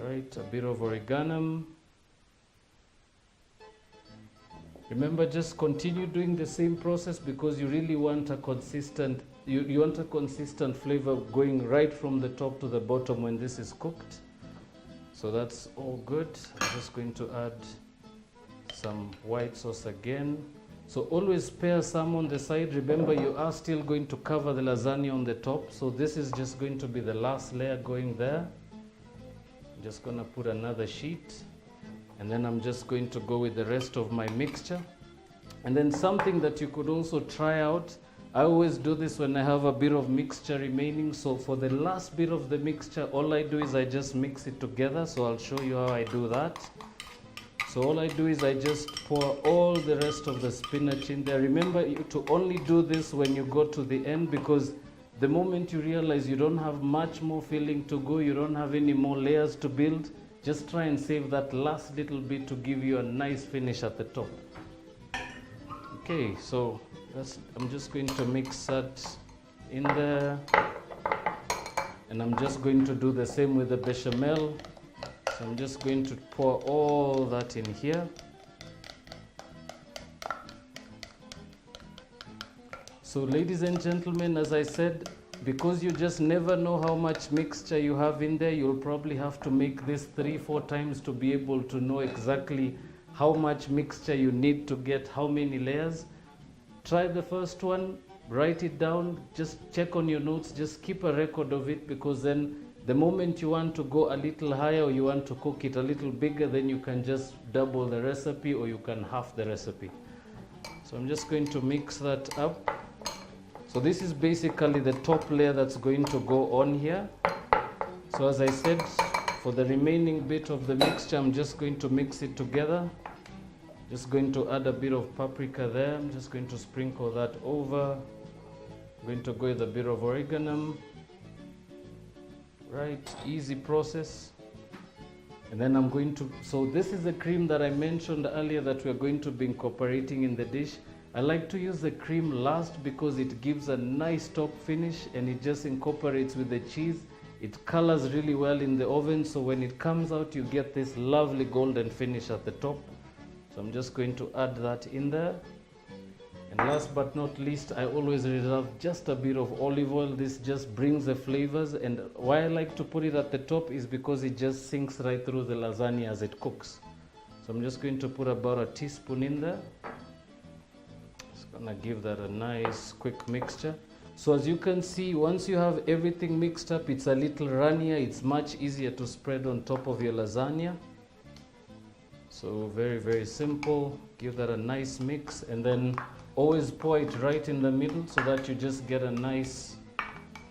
Right, a bit of oregano. Remember, just continue doing the same process because you really want a consistent, you want a consistent flavor going right from the top to the bottom when this is cooked. So that's all good. I'm just going to add some white sauce again. So always spare some on the side. Remember, you are still going to cover the lasagna on the top. So this is just going to be the last layer going there. I'm just gonna put another sheet. And then I'm just going to go with the rest of my mixture. And then something that you could also try out, I always do this when I have a bit of mixture remaining. So for the last bit of the mixture, all I do is I just mix it together. So I'll show you how I do that. So all I do is I just pour all the rest of the spinach in there. Remember to only do this when you go to the end, because the moment you realize you don't have much more filling to go, you don't have any more layers to build, just try and save that last little bit to give you a nice finish at the top. Okay, so I'm just going to mix that in there. And I'm just going to do the same with the bechamel. So I'm just going to pour all that in here. So ladies and gentlemen, as I said, because you just never know how much mixture you have in there, you'll probably have to make this 3-4 times to be able to know exactly how much mixture you need to get how many layers. Try the first one, write it down, just check on your notes, just keep a record of it, because then the moment you want to go a little higher or you want to cook it a little bigger, then you can just double the recipe or you can half the recipe. So I'm just going to mix that up. So this is basically the top layer that's going to go on here. So as I said, for the remaining bit of the mixture, I'm just going to mix it together. Just going to add a bit of paprika there. I'm just going to sprinkle that over. I'm going to go with a bit of oregano. Right, easy process. And then I'm going to, so this is the cream that I mentioned earlier that we're going to be incorporating in the dish. I like to use the cream last because it gives a nice top finish and it just incorporates with the cheese. It colors really well in the oven, so when it comes out you get this lovely golden finish at the top. So I'm just going to add that in there. And last but not least, I always reserve just a bit of olive oil. This just brings the flavors, and why I like to put it at the top is because it just sinks right through the lasagna as it cooks. So I'm just going to put about a teaspoon in there. Gonna give that a nice quick mixture. So as you can see, once you have everything mixed up, it's a little runnier, it's much easier to spread on top of your lasagna. So very simple. Give that a nice mix, and then always pour it right in the middle so that you just get a nice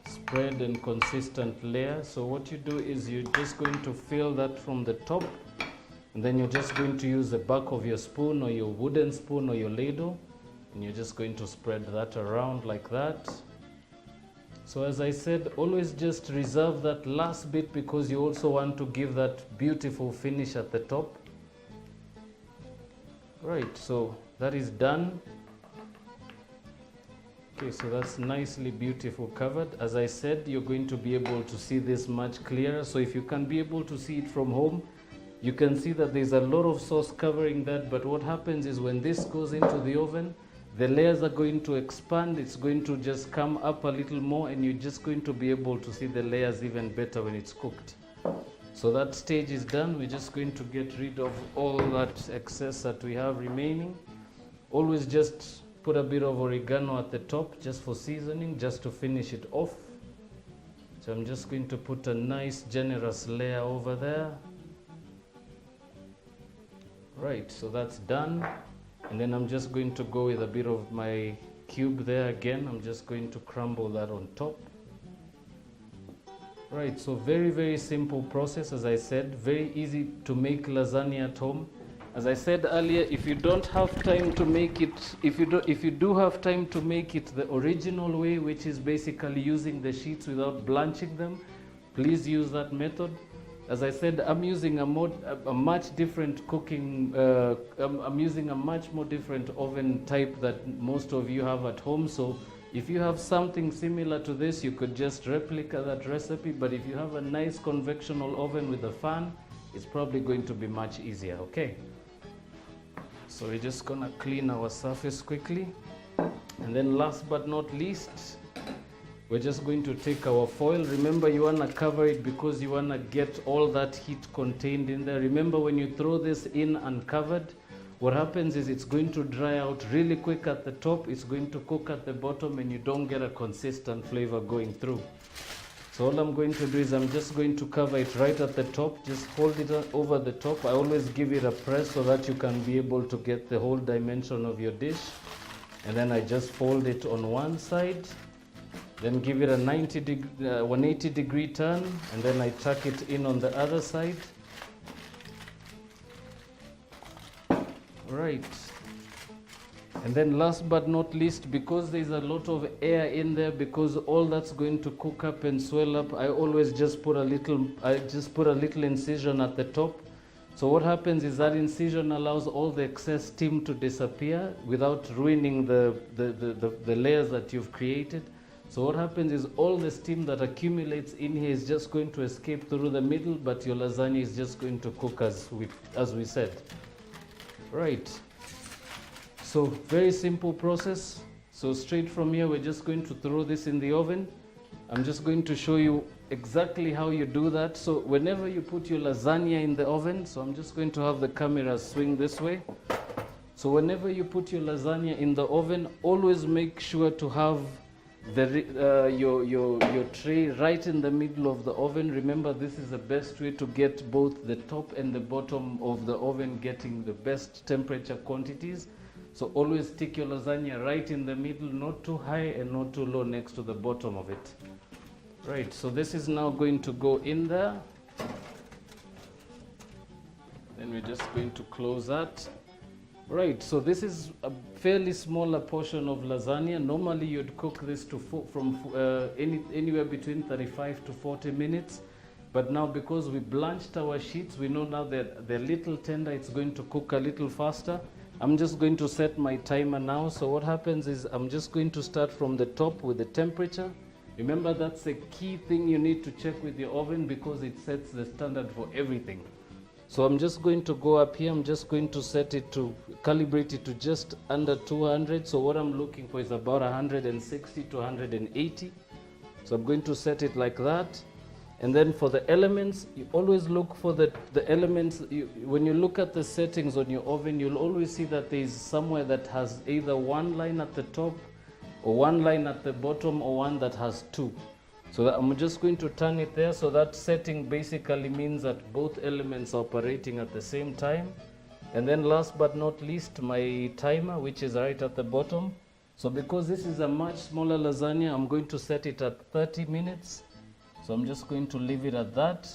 spread and consistent layer. So what you do is you're just going to fill that from the top, and then you're just going to use the back of your spoon or your wooden spoon or your ladle, and you're just going to spread that around like that. So as I said, always just reserve that last bit because you also want to give that beautiful finish at the top. Right, so that is done. Okay, so that's nicely beautiful covered. As I said, you're going to be able to see this much clearer. So if you can be able to see it from home, you can see that there's a lot of sauce covering that, but what happens is when this goes into the oven, the layers are going to expand, it's going to just come up a little more, and you're just going to be able to see the layers even better when it's cooked. So that stage is done. We're just going to get rid of all that excess that we have remaining. Always just put a bit of oregano at the top just for seasoning, just to finish it off. So I'm just going to put a nice generous layer over there. Right, so that's done. And then I'm just going to go with a bit of my cube there again. I'm just going to crumble that on top. Right, so very simple process. As I said, very easy to make lasagna at home. As I said earlier, if you don't have time to make it, if you do have time to make it the original way, which is basically using the sheets without blanching them, please use that method. As I said, I'm using a much different cooking, I'm using a much more different oven type that most of you have at home. So if you have something similar to this, you could just replicate that recipe. But if you have a nice convectional oven with a fan, it's probably going to be much easier, okay? So we're just gonna clean our surface quickly. And then last but not least, we're just going to take our foil. Remember, you want to cover it because you want to get all that heat contained in there. Remember, when you throw this in uncovered, what happens is it's going to dry out really quick at the top, it's going to cook at the bottom, and you don't get a consistent flavor going through. So all I'm going to do is I'm just going to cover it right at the top, just hold it over the top. I always give it a press so that you can be able to get the whole dimension of your dish. And then I just fold it on one side. Then give it a 180 degree turn, and then I tuck it in on the other side. Right. And then last but not least, because there's a lot of air in there, because all that's going to cook up and swell up, I always just put a little incision at the top. So what happens is that incision allows all the excess steam to disappear without ruining the layers that you've created. So what happens is all the steam that accumulates in here is just going to escape through the middle, but your lasagna is just going to cook as we said. Right. So very simple process. So straight from here, we're just going to throw this in the oven. I'm just going to show you exactly how you do that. So whenever you put your lasagna in the oven, so I'm just going to have the camera swing this way. So whenever you put your lasagna in the oven, always make sure to have your tray right in the middle of the oven. Remember, this is the best way to get both the top and the bottom of the oven getting the best temperature quantities. So always stick your lasagna right in the middle, not too high and not too low next to the bottom of it. Right, so this is now going to go in there. Then we're just going to close that. Right, so this is a fairly smaller portion of lasagna. Normally you'd cook this anywhere between 35 to 40 minutes. But now because we blanched our sheets, we know now that they're little tender, it's going to cook a little faster. I'm just going to set my timer now. So what happens is I'm just going to start from the top with the temperature. Remember, that's a key thing you need to check with your oven because it sets the standard for everything. So I'm just going to go up here. I'm just going to set it to calibrate it to just under 200. So what I'm looking for is about 160 to 180. So I'm going to set it like that. And then for the elements, you always look for the elements. When you look at the settings on your oven, you'll always see that there is somewhere that has either one line at the top or one line at the bottom or one that has two. So that I'm just going to turn it there. So that setting basically means that both elements are operating at the same time. And then last but not least, my timer, which is right at the bottom. So because this is a much smaller lasagna, I'm going to set it at 30 minutes. So I'm just going to leave it at that.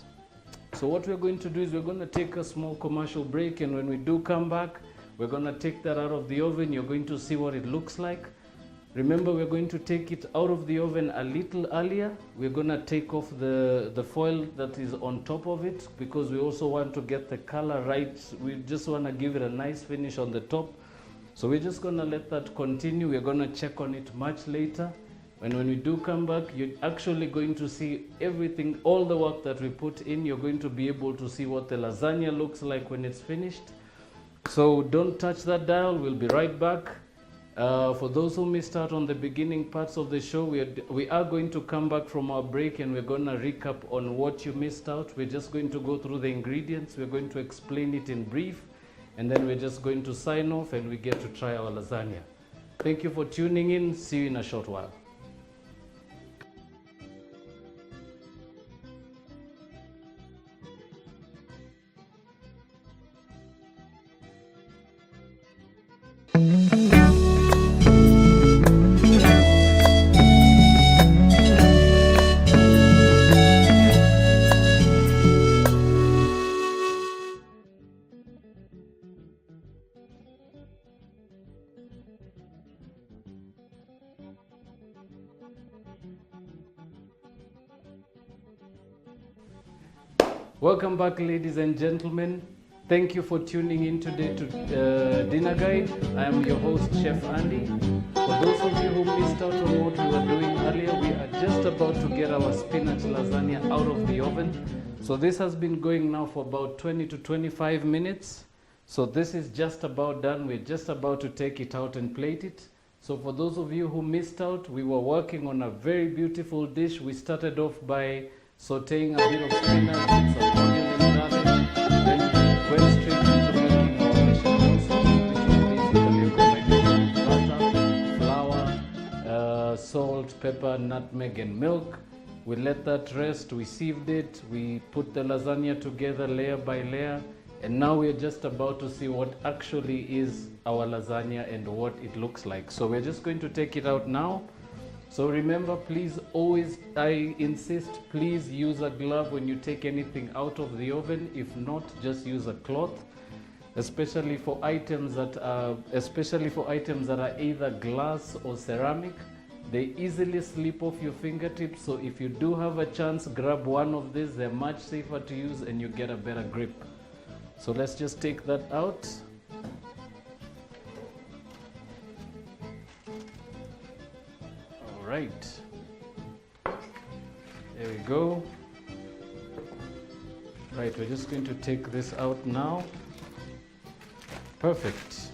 So what we're going to do is we're going to take a small commercial break, and when we do come back, we're going to take that out of the oven. You're going to see what it looks like. Remember, we're going to take it out of the oven a little earlier. We're going to take off the foil that is on top of it because we also want to get the color right. We just want to give it a nice finish on the top. So we're just going to let that continue. We're going to check on it much later. And when we do come back, you're actually going to see everything, all the work that we put in. You're going to be able to see what the lasagna looks like when it's finished. So don't touch that dial. We'll be right back. For those who missed out on the beginning parts of the show, we are going to come back from our break and we're going to recap on what you missed out. We're just going to go through the ingredients. We're going to explain it in brief. And then we're just going to sign off and we get to try our lasagna. Thank you for tuning in. See you in a short while. Welcome back, ladies and gentlemen. Thank you for tuning in today to Dinner Guide. I am your host, Chef Andy. For those of you who missed out on what we were doing earlier, we are just about to get our spinach lasagna out of the oven. So this has been going now for about 20 to 25 minutes. So this is just about done. We're just about to take it out and plate it. So for those of you who missed out, we were working on a very beautiful dish. We started off by sauteing a bit of spinach with some onion and garlic, then went straight into making our bechamel sauce, which is basically a combination of butter, flour, salt, pepper, nutmeg, and milk. We let that rest, we sieved it, we put the lasagna together layer by layer, and now we're just about to see what actually is our lasagna and what it looks like. So we're just going to take it out now. So remember, please always, I insist, please use a glove when you take anything out of the oven. If not, just use a cloth, especially for items that are either glass or ceramic. They easily slip off your fingertips. So if you do have a chance, grab one of these. They're much safer to use and you get a better grip. So let's just take that out. Right, there we go. Right, we're just going to take this out now. Perfect.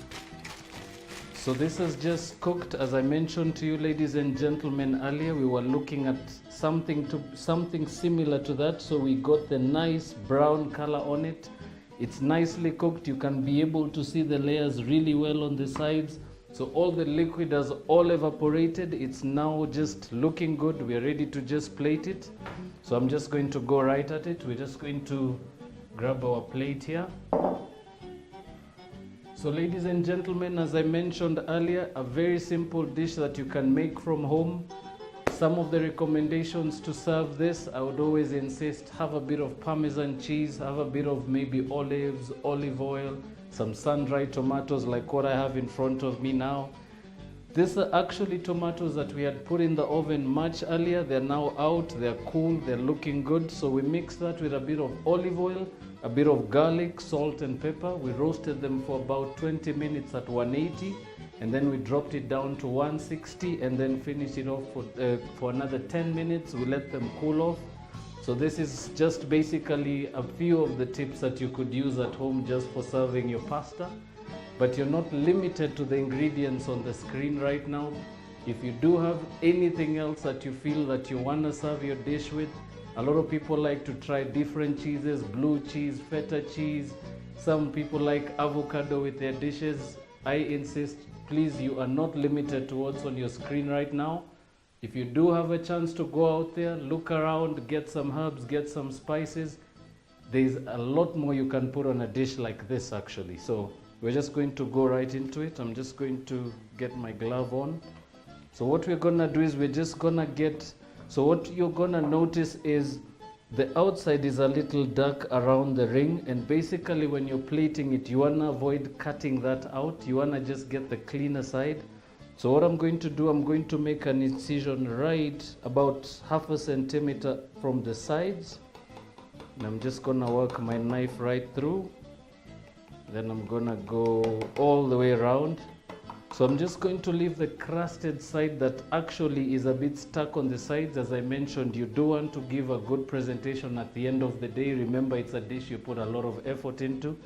So this is just cooked. As I mentioned to you, ladies and gentlemen, earlier we were looking at something similar to that. So we got the nice brown color on it. It's nicely cooked. You can be able to see the layers really well on the sides. So all the liquid has all evaporated. It's now just looking good. We're ready to just plate it. So I'm just going to go right at it. We're just going to grab our plate here. So ladies and gentlemen, as I mentioned earlier, a very simple dish that you can make from home. Some of the recommendations to serve this, I would always insist, have a bit of Parmesan cheese, have a bit of maybe olives, olive oil, some sun-dried tomatoes like what I have in front of me now. These are actually tomatoes that we had put in the oven much earlier. They're now out, they're cool, they're looking good. So we mix that with a bit of olive oil, a bit of garlic, salt and pepper. We roasted them for about 20 minutes at 180 and then we dropped it down to 160 and then finished it off for another 10 minutes. We let them cool off. So this is just basically a few of the tips that you could use at home just for serving your pasta. But you're not limited to the ingredients on the screen right now. If you do have anything else that you feel that you want to serve your dish with, a lot of people like to try different cheeses, blue cheese, feta cheese. Some people like avocado with their dishes. I insist, please, you are not limited to what's on your screen right now. If you do have a chance to go out there, look around, get some herbs, get some spices, there's a lot more you can put on a dish like this actually. So we're just going to go right into it. I'm just going to get my glove on. So what we're gonna do is we're just gonna so what you're gonna notice is the outside is a little dark around the ring, and basically when you're plating it, you wanna avoid cutting that out. You wanna just get the cleaner side. So what I'm going to do, I'm going to make an incision right about 1/2 centimeter from the sides. And I'm just gonna work my knife right through. Then I'm gonna go all the way around. So I'm just going to leave the crusted side that actually is a bit stuck on the sides. As I mentioned, you do want to give a good presentation at the end of the day. Remember, it's a dish you put a lot of effort into.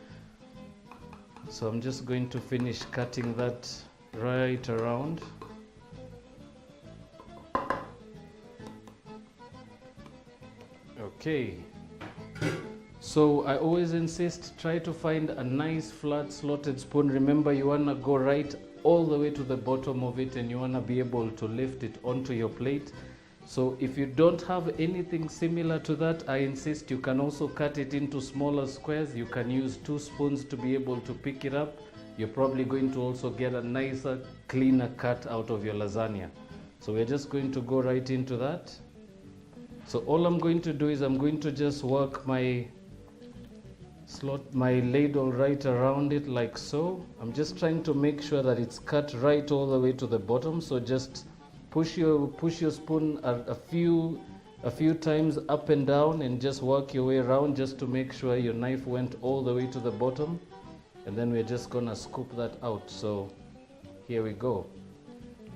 So I'm just going to finish cutting that right around. Okay. So I always insist, try to find a nice flat slotted spoon. Remember, you want to go right all the way to the bottom of it and you want to be able to lift it onto your plate. So if you don't have anything similar to that, I insist you can also cut it into smaller squares. You can use 2 spoons to be able to pick it up. You're probably going to also get a nicer, cleaner cut out of your lasagna. So we're just going to go right into that. So all I'm going to do is I'm going to just work my ladle right around it like so. I'm just trying to make sure that it's cut right all the way to the bottom. So just push your spoon a few times up and down and just work your way around just to make sure your knife went all the way to the bottom. And then we're just gonna scoop that out. So here we go.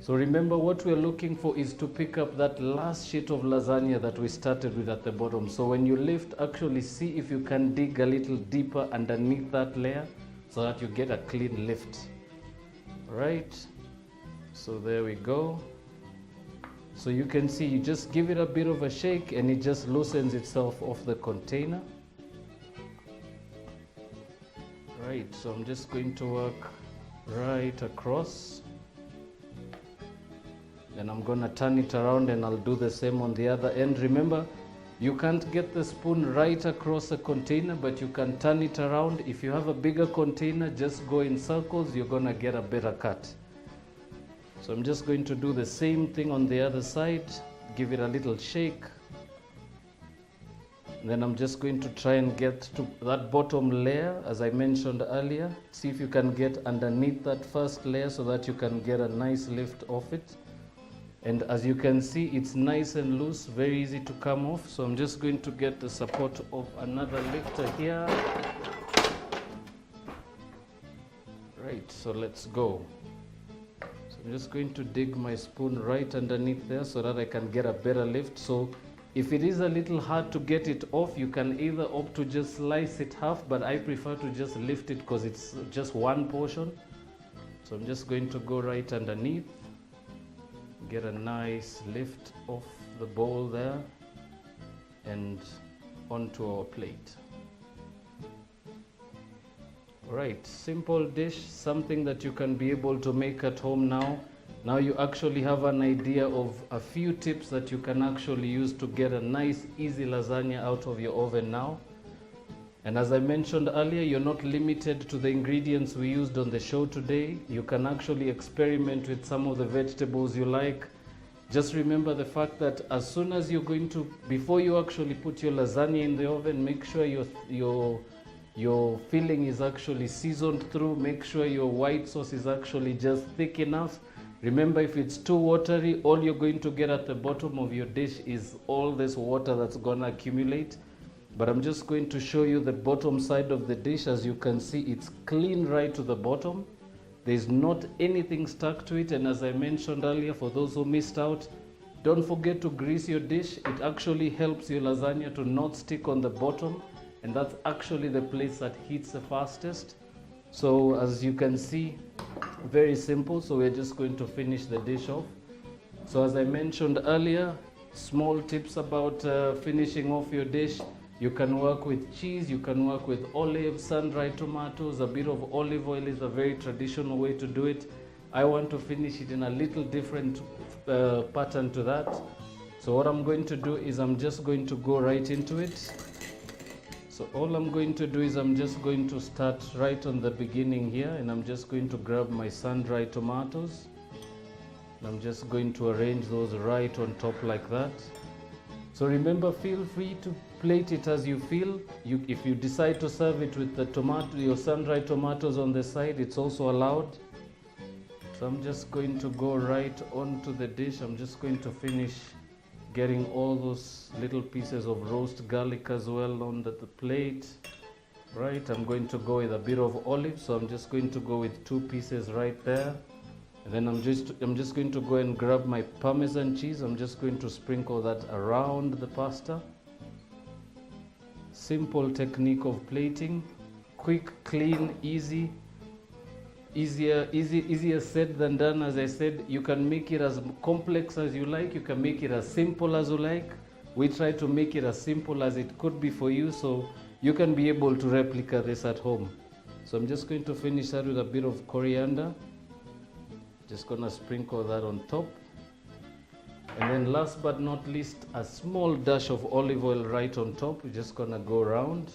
So remember, what we're looking for is to pick up that last sheet of lasagna that we started with at the bottom. So when you lift, actually see if you can dig a little deeper underneath that layer so that you get a clean lift. Right? So there we go. So you can see, you just give it a bit of a shake and it just loosens itself off the container. Right, so I'm just going to work right across. Then I'm going to turn it around and I'll do the same on the other end. Remember, you can't get the spoon right across the container, but you can turn it around. If you have a bigger container, just go in circles, you're going to get a better cut. So I'm just going to do the same thing on the other side, give it a little shake. Then I'm just going to try and get to that bottom layer, as I mentioned earlier. See if you can get underneath that first layer so that you can get a nice lift off it. And as you can see, it's nice and loose, very easy to come off. So I'm just going to get the support of another lifter here. Right, so let's go. So I'm just going to dig my spoon right underneath there so that I can get a better lift. So if it is a little hard to get it off, you can either opt to just slice it half, but I prefer to just lift it because it's just one portion. So I'm just going to go right underneath, get a nice lift off the bowl there and onto our plate. Alright, simple dish, something that you can be able to make at home now. Now you actually have an idea of a few tips that you can actually use to get a nice easy lasagna out of your oven now. And as I mentioned earlier, you're not limited to the ingredients we used on the show today. You can actually experiment with some of the vegetables you like. Just remember the fact that as soon as you're going to, before you actually put your lasagna in the oven, make sure your filling is actually seasoned through. Make sure your white sauce is actually just thick enough. Remember, if it's too watery, all you're going to get at the bottom of your dish is all this water that's gonna accumulate. But I'm just going to show you the bottom side of the dish. As you can see, it's clean right to the bottom. There's not anything stuck to it. And as I mentioned earlier, for those who missed out, don't forget to grease your dish. It actually helps your lasagna to not stick on the bottom. And that's actually the place that heats the fastest. So as you can see, very simple. So we're just going to finish the dish off. So as I mentioned earlier, small tips about finishing off your dish. You can work with cheese, you can work with olives, sun-dried tomatoes. A bit of olive oil is a very traditional way to do it. I want to finish it in a little different pattern to that. So what I'm going to do is I'm just going to go right into it. So all I'm going to do is I'm just going to start right on the beginning here, and I'm just going to grab my sun-dried tomatoes. And I'm just going to arrange those right on top like that. So remember, feel free to plate it as you feel. If you decide to serve it with the your sun-dried tomatoes on the side, it's also allowed. So I'm just going to go right onto the dish. I'm just going to finish getting all those little pieces of roast garlic as well on the plate. Right, I'm going to go with a bit of olive, so I'm just going to go with 2 pieces right there. And then I'm just going to go and grab my Parmesan cheese. I'm just going to sprinkle that around the pasta. Simple technique of plating, quick, clean, easy. Easier said than done. As I said, you can make it as complex as you like, you can make it as simple as you like. We try to make it as simple as it could be for you, so you can be able to replicate this at home. So I'm just going to finish that with a bit of coriander. Just gonna sprinkle that on top. And then last but not least, a small dash of olive oil right on top. We're just gonna go around.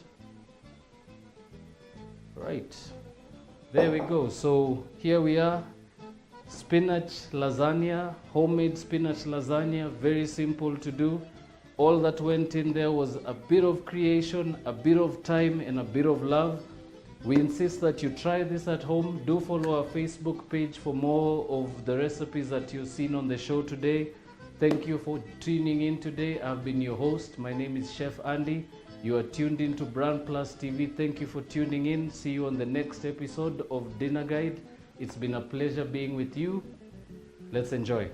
Right. There we go. So here we are, spinach lasagna, homemade spinach lasagna, very simple to do. All that went in there was a bit of creation, a bit of time, and a bit of love. We insist that you try this at home. Do follow our Facebook page for more of the recipes that you've seen on the show today. Thank you for tuning in today. I've been your host. My name is Chef Andy. You are tuned in to BrandPlus TV. Thank you for tuning in. See you on the next episode of Dinner Guide. It's been a pleasure being with you. Let's enjoy.